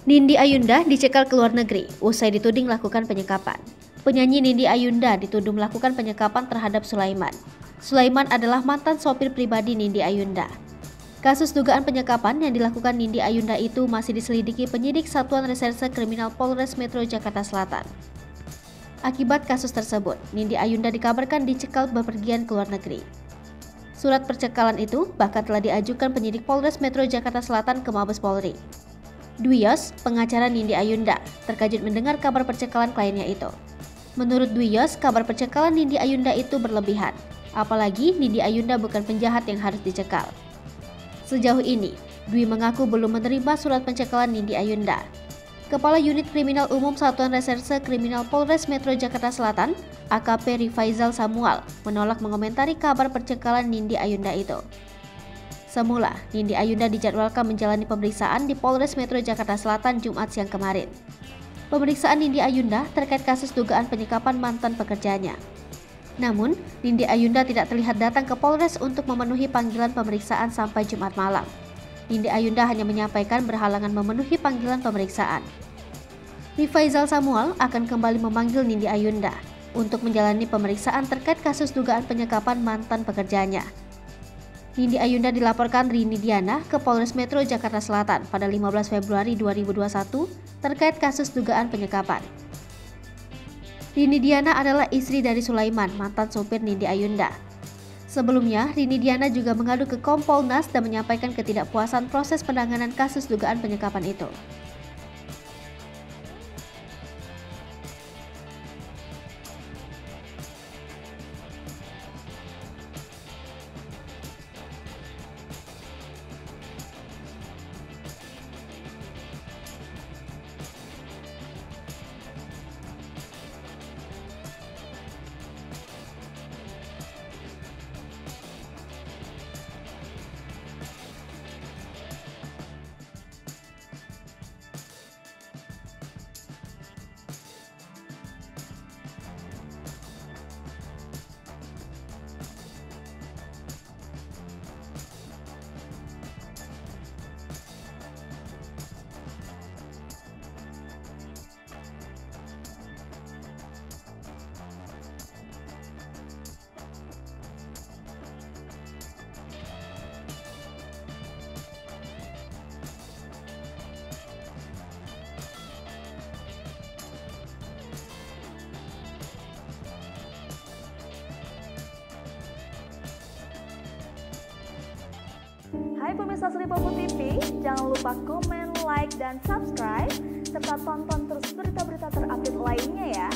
Nindi Ayunda dicekal ke luar negeri usai dituding melakukan penyekapan. Penyanyi Nindi Ayunda dituduh melakukan penyekapan terhadap Sulaiman. Sulaiman adalah mantan sopir pribadi Nindi Ayunda. Kasus dugaan penyekapan yang dilakukan Nindi Ayunda itu masih diselidiki penyidik Satuan Reserse Kriminal Polres Metro Jakarta Selatan. Akibat kasus tersebut, Nindi Ayunda dikabarkan dicekal bepergian ke luar negeri. Surat percekalan itu bahkan telah diajukan penyidik Polres Metro Jakarta Selatan ke Mabes Polri. Dwi Yos, pengacara Nindi Ayunda, terkejut mendengar kabar percekalan kliennya itu. Menurut Dwi Yos, kabar percekalan Nindi Ayunda itu berlebihan. Apalagi Nindi Ayunda bukan penjahat yang harus dicekal. Sejauh ini, Dwi mengaku belum menerima surat pencekalan Nindi Ayunda. Kepala Unit Kriminal Umum Satuan Reserse Kriminal Polres Metro Jakarta Selatan, AKP Rifaizal Samuel, menolak mengomentari kabar percekalan Nindi Ayunda itu. Semula, Nindi Ayunda dijadwalkan menjalani pemeriksaan di Polres Metro Jakarta Selatan Jumat siang kemarin. Pemeriksaan Nindi Ayunda terkait kasus dugaan penyekapan mantan pekerjanya. Namun, Nindi Ayunda tidak terlihat datang ke Polres untuk memenuhi panggilan pemeriksaan sampai Jumat malam. Nindi Ayunda hanya menyampaikan berhalangan memenuhi panggilan pemeriksaan. Rifaizal Samuel akan kembali memanggil Nindi Ayunda untuk menjalani pemeriksaan terkait kasus dugaan penyekapan mantan pekerjanya. Nindi Ayunda dilaporkan Rini Diana ke Polres Metro Jakarta Selatan pada 15 Februari 2021 terkait kasus dugaan penyekapan. Rini Diana adalah istri dari Sulaiman, mantan sopir Nindi Ayunda. Sebelumnya, Rini Diana juga mengadu ke Kompolnas dan menyampaikan ketidakpuasan proses penanganan kasus dugaan penyekapan itu. Hai pemirsa Sri Popo TV, jangan lupa komen, like, dan subscribe, serta tonton terus berita-berita terupdate lainnya ya.